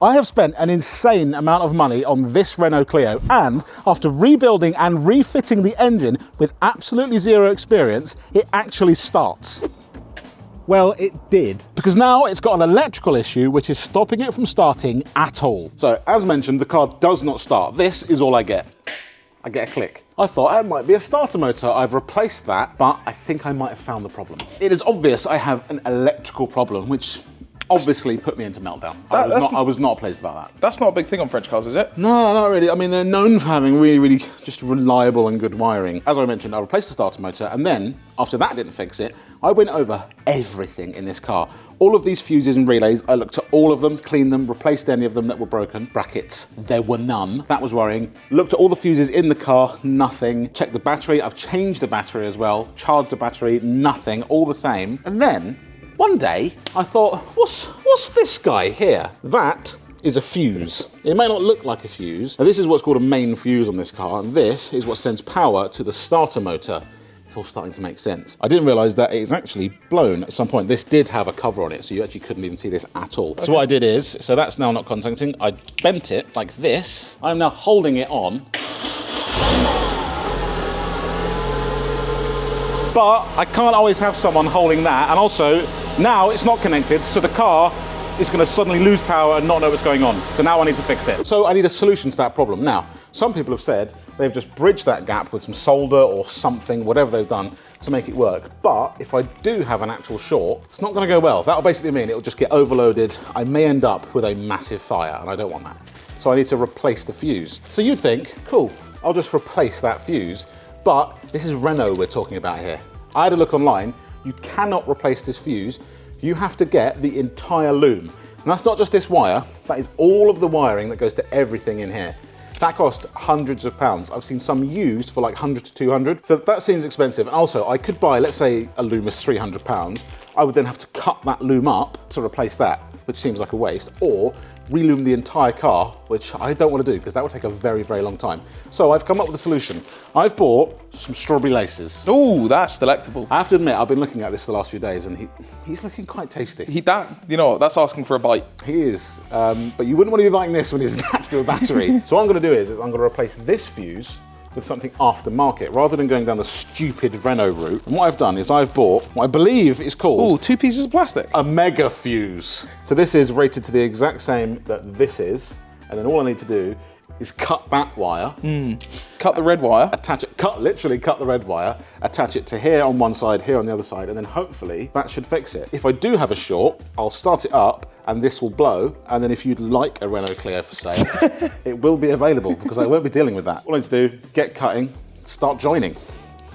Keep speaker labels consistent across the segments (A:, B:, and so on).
A: I have spent an insane amount of money on this Renault Clio, and after rebuilding and refitting the engine with absolutely zero experience, it actually starts. Well, it did. Because now it's got an electrical issue which is stopping it from starting at all. So, as mentioned, the car does not start. This is all I get. I get a click. I thought it might be a starter motor. I've replaced that, but I think I might have found the problem. It is obvious I have an electrical problem, which obviously put me into meltdown. I was not pleased about that.
B: That's not a big thing on French cars, is it?
A: No, not really. I mean, they're known for having really just reliable and good wiring. As I mentioned, I replaced the starter motor, and then, after that didn't fix it, I went over everything in this car. All of these fuses and relays, I looked at all of them, cleaned them, replaced any of them that were broken. Brackets, there were none. That was worrying. Looked at all the fuses in the car, nothing. Checked the battery, I've changed the battery as well. Charged the battery, nothing, all the same. And then, one day, I thought, what's this guy here? That is a fuse. It may not look like a fuse. Now, this is what's called a main fuse on this car, and this is what sends power to the starter motor. It's all starting to make sense. I didn't realise that it is actually blown at some point. This did have a cover on it, so you actually couldn't even see this at all. Okay. So what I did is, so that's now not contacting, I bent it like this. I'm now holding it on. But I can't always have someone holding that, and also, now it's not connected, so the car is going to suddenly lose power and not know what's going on. So now I need to fix it. So I need a solution to that problem. Now, some people have said they've just bridged that gap with some solder or something, whatever they've done, to make it work. But if I do have an actual short, it's not going to go well. That'll basically mean it'll just get overloaded. I may end up with a massive fire, and I don't want that. So I need to replace the fuse. So you'd think, cool, I'll just replace that fuse. But this is Renault we're talking about here. I had a look online. You cannot replace this fuse. You have to get the entire loom. And that's not just this wire, that is all of the wiring that goes to everything in here. That costs hundreds of pounds. I've seen some used for like 100 to 200. So that seems expensive. And also, I could buy, let's say a loom is 300 pounds. I would then have to cut that loom up to replace that, which seems like a waste, or reloom the entire car, which I don't want to do because that would take a very long time. So I've come up with a solution. I've bought some strawberry laces.
B: Ooh, that's delectable.
A: I have to admit, I've been looking at this the last few days, and he's looking quite tasty.
B: That's asking for a bite.
A: He is, but you wouldn't want to be buying this when it's attached to a battery. So what I'm going to do is I'm going to replace this fuse with something aftermarket, rather than going down the stupid Renault route. And what I've done is I've bought what I believe is called...
B: Ooh, 2 pieces of plastic.
A: A mega fuse. So this is rated to the exact same that this is, and then all I need to do is cut that wire.
B: Cut the red wire.
A: Attach it, literally cut the red wire, attach it to here on one side, here on the other side, and then hopefully that should fix it. If I do have a short, I'll start it up and this will blow, and then if you'd like a Renault Clio for sale, it will be available because I won't be dealing with that. All I need to do, get cutting, start joining.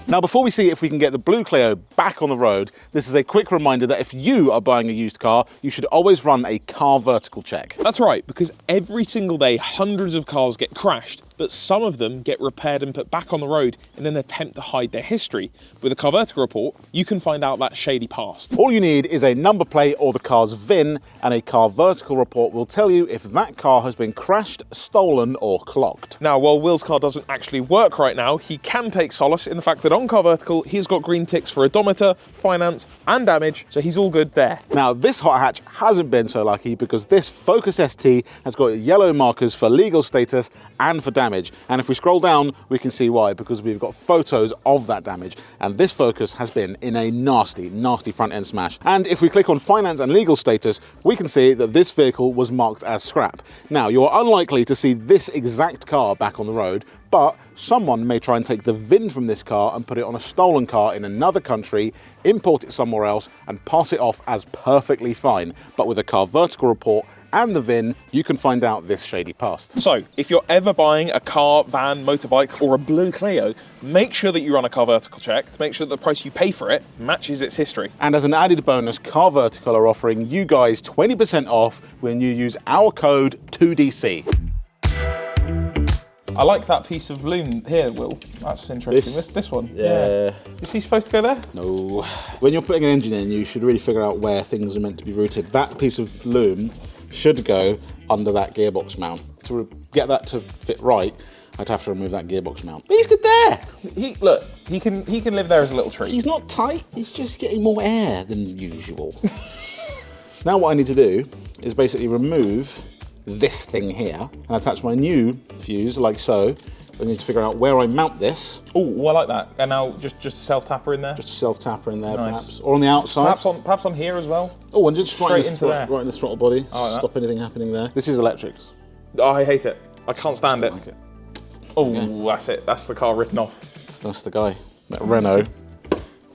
A: Now, before we see if we can get the blue Clio back on the road, this is a quick reminder that if you are buying a used car, you should always run a car vertical check.
B: That's right, because every single day, hundreds of cars get crashed, but some of them get repaired and put back on the road in an attempt to hide their history. With a car vertical report, you can find out that shady past.
A: All you need is a number plate or the car's VIN, and a car vertical report will tell you if that car has been crashed, stolen, or clocked.
B: Now, while Will's car doesn't actually work right now, he can take solace in the fact that on Car Vertical, he's got green ticks for odometer, finance, and damage, so he's all good there.
A: Now, this hot hatch hasn't been so lucky because this Focus ST has got yellow markers for legal status and for damage. And if we scroll down, we can see why, because we've got photos of that damage. And this Focus has been in a nasty front end smash. And if we click on finance and legal status, we can see that this vehicle was marked as scrap. Now, you're unlikely to see this exact car back on the road, but someone may try and take the VIN from this car and put it on a stolen car in another country, import it somewhere else, and pass it off as perfectly fine. But with a car vertical report and the VIN, you can find out this shady past.
B: So, if you're ever buying a car, van, motorbike, or a blue Clio, make sure that you run a car vertical check to make sure that the price you pay for it matches its history.
A: And as an added bonus, Car Vertical are offering you guys 20% off when you use our code 2DC.
B: I like that piece of loom here, Will. That's interesting. This one.
A: Yeah.
B: Is he supposed to go there?
A: No. When you're putting an engine in, you should really figure out where things are meant to be routed. That piece of loom should go under that gearbox mount. To get that to fit right, I'd have to remove that gearbox mount. But he's good there.
B: He can live there as a little tree.
A: He's not tight. He's just getting more air than usual. Now what I need to do is basically remove this thing here and attach my new fuse like so. I need to figure out where I mount this.
B: Oh, I like that. And now just a self-tapper in there?
A: Just a self-tapper in there,
B: Nice.
A: perhaps. Or on the outside.
B: Perhaps on here as well?
A: Oh, and just
B: Straight into there.
A: right in the throttle body.
B: I like that.
A: Stop anything happening there. This is electrics.
B: Oh, I hate it. I can't stand it.
A: Like it.
B: Oh, that's it. That's the car written off.
A: That's the guy. That Renault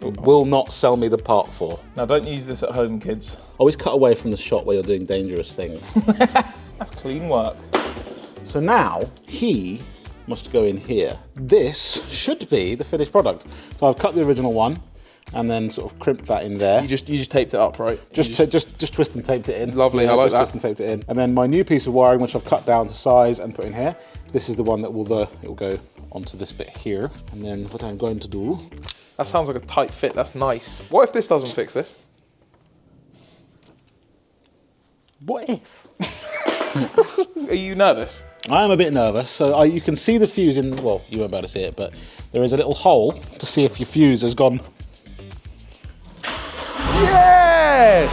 A: will not sell me the part for.
B: Now, don't use this at home, kids.
A: Always cut away from the shot where you're doing dangerous things.
B: That's clean work.
A: So now, he must go in here. This should be the finished product. So I've cut the original one and then sort of crimped that in there.
B: You just taped it up, right?
A: Just twist and taped it in.
B: Lovely, I like
A: just
B: that.
A: Twist and taped it in. And then my new piece of wiring, which I've cut down to size and put in here, this is the one that will go onto this bit here. And then what I'm going to do...
B: That sounds like a tight fit, that's nice. What if this doesn't fix this?
A: What if?
B: Are you nervous?
A: I am a bit nervous. So you can see the fuse in, well, you won't be able to see it, but there is a little hole to see if your fuse has gone.
B: Yes!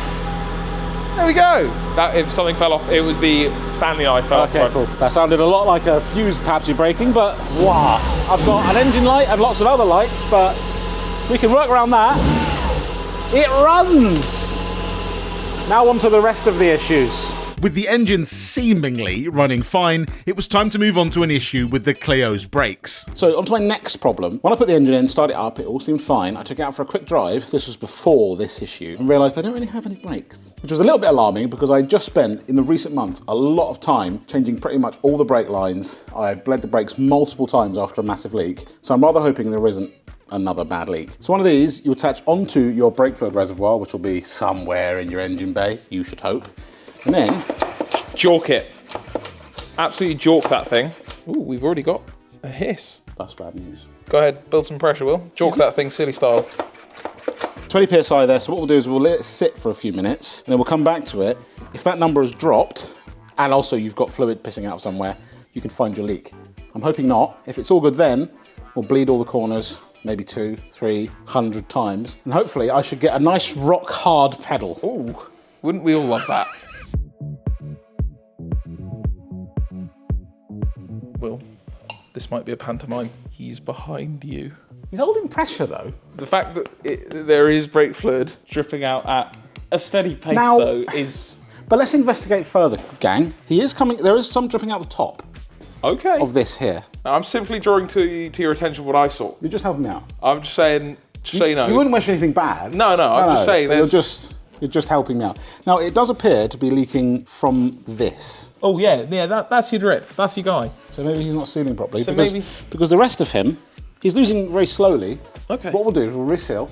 B: There we go. That, if something fell off, it was the Stanley eye fell off.
A: Okay, cool. That sounded a lot like a fuse perhaps you're breaking, but wow. I've got an engine light and lots of other lights, but we can work around that. It runs! Now on to the rest of the issues.
C: With the engine seemingly running fine, it was time to move on to an issue with the Clio's brakes.
A: So on to my next problem. When I put the engine in, started it up, it all seemed fine. I took it out for a quick drive, this was before this issue, and realised I don't really have any brakes. Which was a little bit alarming because I just spent, in the recent months, a lot of time changing pretty much all the brake lines. I bled the brakes multiple times after a massive leak, so I'm rather hoping there isn't another bad leak. So one of these you attach onto your brake fluid reservoir, which will be somewhere in your engine bay, you should hope. And then...
B: Jork it. Absolutely jork that thing. Ooh, we've already got a hiss.
A: That's bad news.
B: Go ahead, build some pressure, Will. Jork that thing silly style.
A: 20 psi there, so what we'll do is we'll let it sit for a few minutes, and then we'll come back to it. If that number has dropped, and also you've got fluid pissing out somewhere, you can find your leak. I'm hoping not. If it's all good then, we'll bleed all the corners, maybe 200, 300 times, and hopefully I should get a nice rock hard pedal.
B: Ooh, wouldn't we all love that? Will, this might be a pantomime. He's behind you.
A: He's holding pressure though.
B: The fact that there is brake fluid dripping out at a steady pace
A: Now-
B: though is...
A: But let's investigate further, gang. He is coming, there is some dripping out the top
B: Okay.
A: of this here.
B: Now, I'm simply drawing to your attention what I saw.
A: You're just helping me out.
B: I'm just saying, just so you know.
A: You wouldn't wish anything bad.
B: No, I'm just saying
A: but
B: there's...
A: You're just helping me out. Now, it does appear to be leaking from this.
B: Oh yeah, that's your drip. That's your guy.
A: So maybe he's not sealing properly.
B: So
A: because,
B: maybe-
A: because the rest of him, he's losing very slowly.
B: Okay.
A: What we'll do is we'll reseal,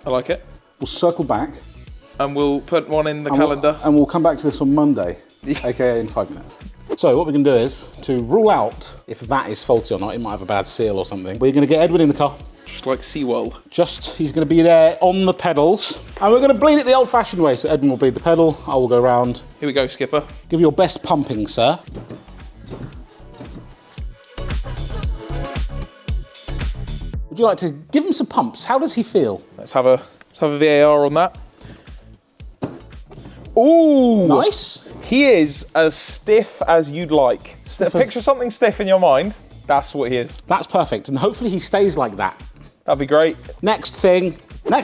B: I like it.
A: we'll circle back,
B: And we'll put one in the
A: and
B: calendar.
A: and we'll come back to this on Monday, aka in 5 minutes. So what we can do is, to rule out if that is faulty or not, it might have a bad seal or something, we're going to get Edwin in the car.
B: Just like SeaWorld.
A: He's going to be there on the pedals. And we're going to bleed it the old-fashioned way. So Edwin will bleed the pedal, I will go round.
B: Here we go, Skipper.
A: Give your best pumping, sir. Would you like to give him some pumps? How does he feel?
B: Let's have a VAR on that. Ooh!
A: Nice.
B: He is as stiff as you'd like.
A: Stiff as-
B: Picture something stiff in your mind. That's what he is.
A: That's perfect. And hopefully he stays like that.
B: That'd be great.
A: Next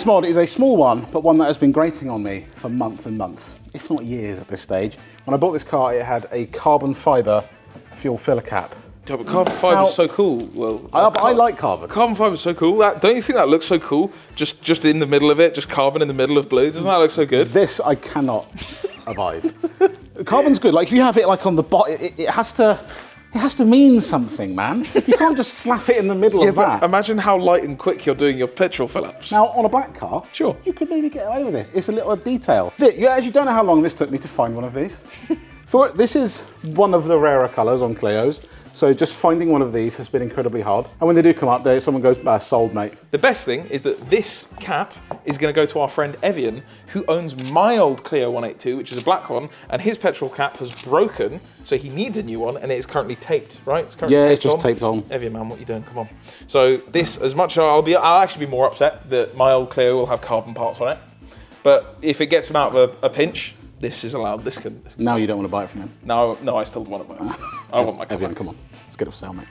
A: mod is a small one, but one that has been grating on me for months and months, if not years at this stage. When I bought this car, it had a carbon fibre fuel filler cap.
B: Yeah, but carbon fibre
A: Now-
B: is so cool. Well,
A: I like carbon.
B: Carbon fibre is so cool. Don't you think that looks so cool? Just in the middle of it, just carbon in the middle of blue. Doesn't that look so good?
A: This I cannot abide. Carbon's good. Like if you have it like on the bottom, it has to mean something, man. You can't just slap it in the middle
B: Yeah,
A: of
B: but
A: that.
B: imagine how light and quick you're doing your petrol fill-ups.
A: Now, on a black car,
B: Sure.
A: you could maybe get away with this. It's a little detail. You actually don't know how long this took me to find one of these. This is one of the rarer colours on Clio's, so just finding one of these has been incredibly hard. And when they do come up, someone goes, sold, mate.
B: The best thing is that this cap is going to go to our friend Evian, who owns my old Clio 182, which is a black one, and his petrol cap has broken, so he needs a new one, and it is currently taped, right? It's currently
A: It's just taped on.
B: Evian, man, what are you doing? Come on. So this, as much as I'll actually be more upset that my old Clio will have carbon parts on it, but if it gets him out of a pinch, This is allowed. This can.
A: Now you don't want to buy it from him.
B: No, I still want it. I want my car
A: Evian,
B: back.
A: come on. Let's get it for sale, mate.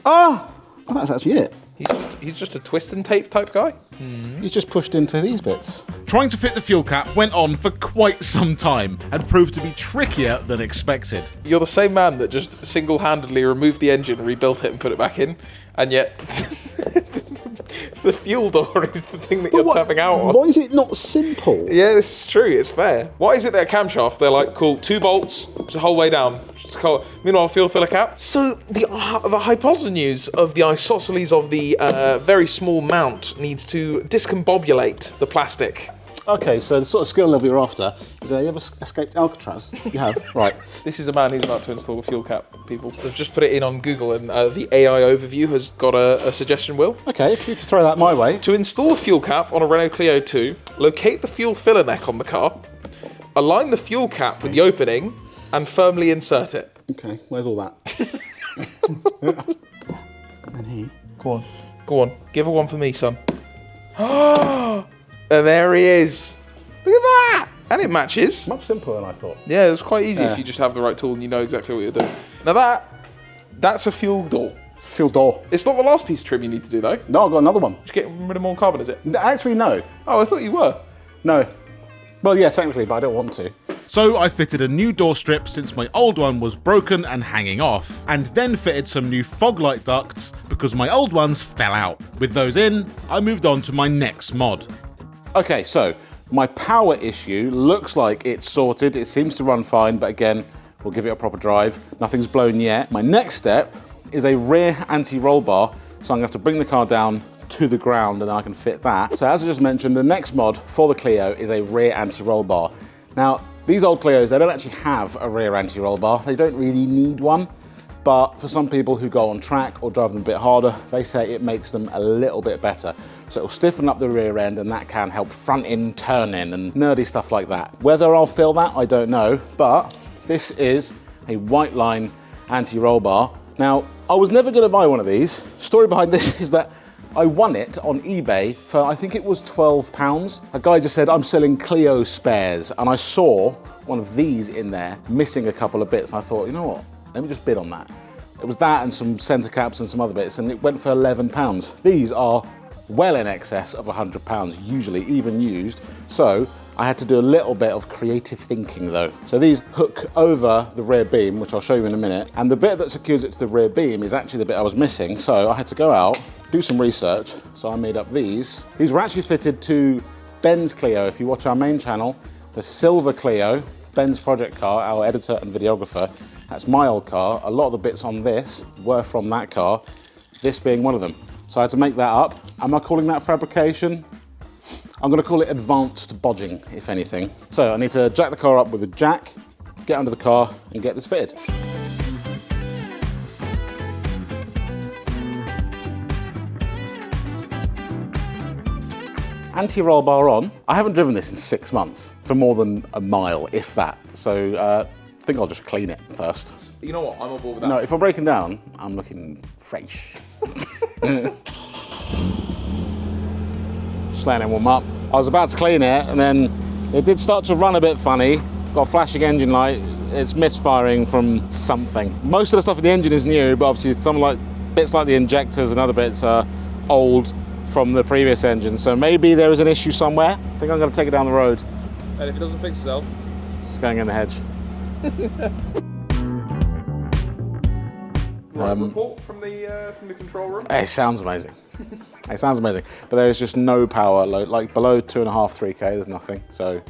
A: Ah! Oh, that's actually it.
B: He's just a twist and tape type guy.
A: He's just pushed into these bits.
C: Trying to fit the fuel cap went on for quite some time and proved to be trickier than expected.
B: You're the same man that just single-handedly removed the engine, rebuilt it, and put it back in, and yet the fuel door is the thing that you're tapping out on.
A: Why is it not simple?
B: Yeah, this is true. It's fair. Why is it that a camshaft, they're like, cool, 2 bolts, just the whole way down. Just cool. Meanwhile, fuel filler cap. So the hypotenuse of the isosceles of the very small mount needs to discombobulate the plastic.
A: Okay, so the sort of skill level you're after is, you ever escaped Alcatraz? You have? Right.
B: This is a man who's about to install a fuel cap, people. They've just put it in on Google, and the AI overview has got a suggestion, Will.
A: Okay, if you could throw that my way.
B: To install a fuel cap on a Renault Clio 2, locate the fuel filler neck on the car, align the fuel cap with the opening, and firmly insert it.
A: Okay, where's all that? And here.
B: Go on. Give her one for me, son. And there he is. Look at that! And it matches.
A: Much simpler than I thought.
B: Yeah, it's quite easy if you just have the right tool and you know exactly what you're doing. Now that's a fuel door.
A: Fuel door.
B: It's not the last piece of trim you need to do, though.
A: No, I've got another one.
B: Just getting rid of more carbon, is it?
A: Actually, no.
B: Oh, I thought you were.
A: No. Well, yeah, technically, but I don't want to.
C: So I fitted a new door strip since my old one was broken and hanging off, and then fitted some new fog light ducts because my old ones fell out. With those in, I moved on to my next mod.
A: Okay, so my power issue looks like it's sorted. It seems to run fine, but again, we'll give it a proper drive. Nothing's blown yet. My next step is a rear anti-roll bar, so I'm gonna have to bring the car down to the ground and then I can fit that. So as I just mentioned, the next mod for the Clio is a rear anti-roll bar. Now, these old Clios, they don't actually have a rear anti-roll bar. They don't really need one, but for some people who go on track or drive them a bit harder, they say it makes them a little bit better. So it'll stiffen up the rear end and that can help front in turning and nerdy stuff like that. Whether I'll feel that, I don't know, but this is a white line anti-roll bar. Now, I was never gonna buy one of these. Story behind this is that I won it on eBay for, I think it was £12. A guy just said, I'm selling Clio spares, and I saw one of these in there, missing a couple of bits, and I thought, you know what, let me just bid on that. It was that and some centre caps and some other bits, and it went for £11. These are well in excess of £100, usually, even used, so I had to do a little bit of creative thinking though. So these hook over the rear beam, which I'll show you in a minute, and the bit that secures it to the rear beam is actually the bit I was missing, so I had to go out, do some research, so I made up these. These were actually fitted to Ben's Clio. If you watch our main channel, the silver Clio, Ben's project car, our editor and videographer, that's my old car. A lot of the bits on this were from that car, this being one of them. So I had to make that up. Am I calling that fabrication? I'm gonna call it advanced bodging, if anything. So I need to jack the car up with a jack, get under the car and get this fitted. Anti-roll bar on. I haven't driven this in 6 months, for more than a mile, if that. So I think I'll just clean it first.
B: You know what? I'm on board with that.
A: No, if I'm breaking down, I'm looking fresh. Just letting it warm up. I was about to clean it, and then it did start to run a bit funny. Got a flashing engine light. It's misfiring from something. Most of the stuff in the engine is new, but obviously some bits like the injectors and other bits are old from the previous engine. So maybe there is an issue somewhere. I think I'm going to take it down the road.
B: And if it doesn't fix itself,
A: It's going in the hedge.
B: report from the control room.
A: It sounds amazing. It sounds amazing, but there is just no power. Like below 2.5, 3K, there's nothing. So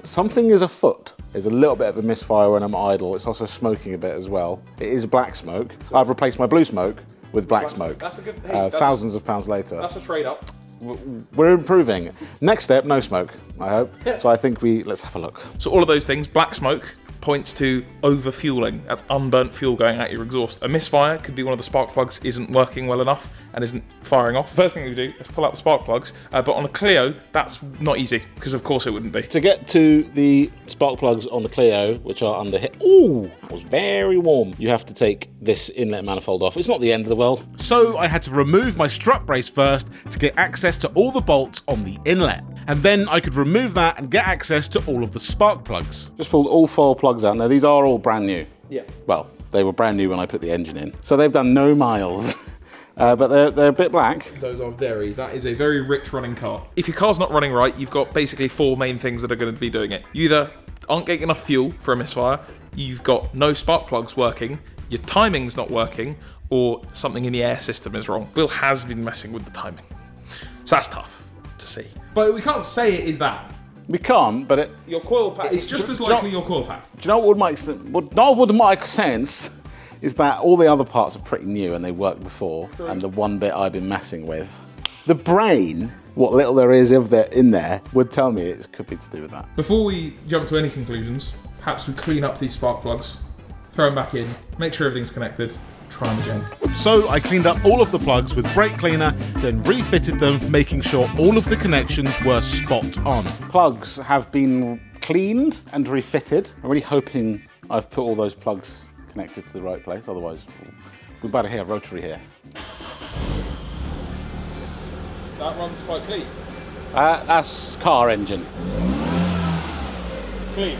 A: something is afoot. There's a little bit of a misfire when I'm idle. It's also smoking a bit as well. It is black smoke. I've replaced my blue smoke with black smoke.
B: That's a good. Hey,
A: thousands of pounds later.
B: That's a trade up.
A: We're improving. Next step, no smoke, I hope. So I think let's have a look.
B: So all of those things, black smoke points to over-fueling. That's unburnt fuel going out your exhaust. A misfire could be one of the spark plugs isn't working well enough and isn't firing off. First thing we do is pull out the spark plugs, but on a Clio, that's not easy, because of course it wouldn't be.
A: To get to the spark plugs on the Clio, which are under here, ooh, that was very warm. You have to take this inlet manifold off. It's not the end of the world.
C: So I had to remove my strut brace first to get access to all the bolts on the inlet. and then I could remove that and get access to all of the spark plugs.
A: Just pulled all 4 plugs out. Now, these are all brand new.
B: Yeah.
A: Well, they were brand new when I put the engine in. So they've done no miles, but they're a bit black.
B: Those are that is a very rich running car. If your car's not running right, you've got basically 4 main things that are going to be doing it. You either aren't getting enough fuel for a misfire, you've got no spark plugs working, your timing's not working, or something in the air system is wrong. Will has been messing with the timing. So that's tough to see. But we can't say it is that.
A: We can't, but
B: Your coil pack, it's just as likely your coil pack.
A: do you know what would make sense is that all the other parts are pretty new and they worked before, and the one bit I've been messing with. The brain, what little there is in there, would tell me it could be to do with that.
B: Before we jump to any conclusions, perhaps we clean up these spark plugs, throw them back in, make sure everything's connected, try them again.
C: So I cleaned up all of the plugs with brake cleaner, then refitted them, making sure all of the connections were spot on.
A: Plugs have been cleaned and refitted. I'm really hoping I've put all those plugs connected to the right place, otherwise we better hear rotary here.
B: That runs quite clean.
A: That's car engine.
B: Clean.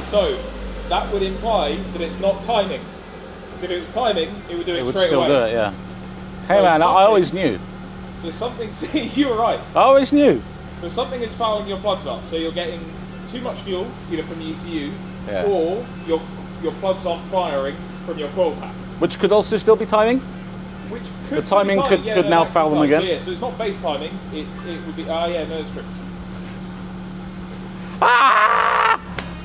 B: So, that would imply that it's not timing. Because if it was timing, it would do it,
A: It would
B: straight
A: still
B: away.
A: do it, yeah. Hey
B: So
A: man, I
B: something-
A: always knew.
B: So something, see, you were right.
A: I always knew.
B: So something is fouling your plugs up. So you're getting too much fuel, either from the ECU,
A: Yeah.
B: or your plugs aren't firing from your coil pack.
A: Which could also still be timing.
B: Which could
A: The timing
B: be
A: could now
B: that could
A: foul
B: be
A: them
B: time.
A: again.
B: So yeah, so it's not base timing. It would be nose tripped.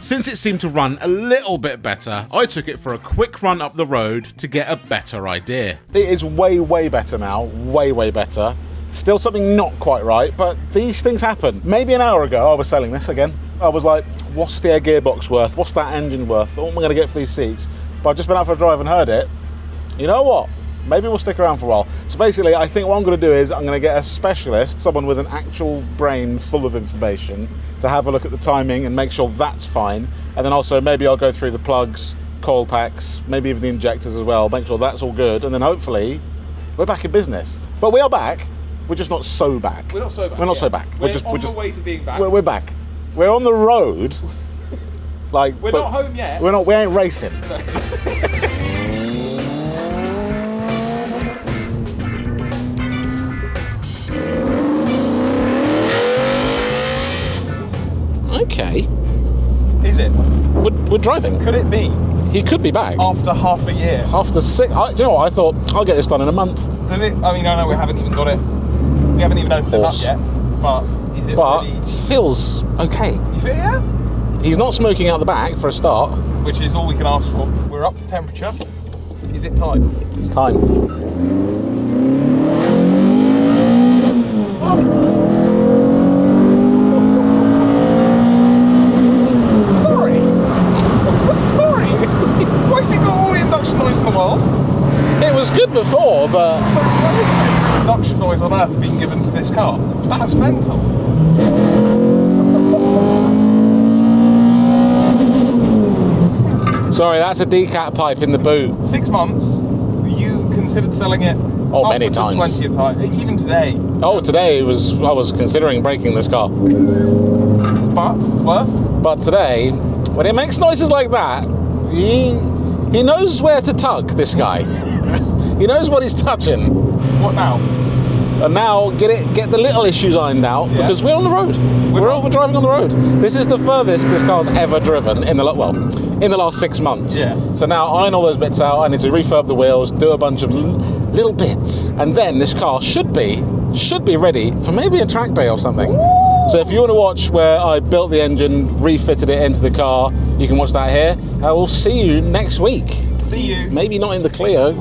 C: Since it seemed to run a little bit better, I took it for a quick run up the road to get a better idea.
A: It is way, way better now. Way, way better. Still something not quite right, but these things happen. Maybe an hour ago, I was selling this again. I was like, what's the gearbox worth? What's that engine worth? What am I going to get for these seats? But I've just been out for a drive and heard it. You know what? Maybe we'll stick around for a while. So basically, I think what I'm going to do is I'm going to get a specialist, someone with an actual brain full of information, to have a look at the timing and make sure that's fine. And then also maybe I'll go through the plugs, coil packs, maybe even the injectors as well, make sure that's all good. And then hopefully we're back in business. But we are back. We're just not so back.
B: We're not so back.
A: We're not so back.
B: We're
A: just
B: on the way to being back.
A: We're back. We're on the road. Like
B: We're
A: but
B: not home yet.
A: We ain't racing. Okay.
B: Is it?
A: We're driving.
B: Could it be
A: He could be back.
B: after half a year?
A: After 6, do you know what? I thought I'll get this done in a month.
B: Does it? I mean, I know we haven't even got it. We haven't even opened
A: Horse.
B: it up yet. But is it
A: But
B: really?
A: it feels okay.
B: You feel, yeah?
A: He's not smoking out the back for a start.
B: Which is all we can ask for. We're up to temperature. Is it time?
A: It's time.
B: Sorry. Sorry. Why has it got all the induction noise in the world?
A: It was good before, but
B: So when is the best induction noise on earth being given to this car? That's mental.
A: sorry, that's a decat pipe in the boot.
B: 6 months. You considered selling it?
A: Oh, many
B: upwards of
A: times.
B: 20 of times. Even today.
A: Oh, today I was considering breaking this car.
B: But worth?
A: But today, when it makes noises like that, he knows where to tug, this guy. He knows what he's touching.
B: What now?
A: And now get the little issues ironed out, because we're on the road. We're driving on the road. This is the furthest this car's ever driven in the last 6 months.
B: Yeah.
A: So now iron all those bits out. I need to refurb the wheels, do a bunch of little bits, and then this car should be ready for maybe a track day or something. So if you want to watch where I built the engine, refitted it into the car, you can watch that here. I will see you next week.
B: See you.
A: Maybe not in the Clio.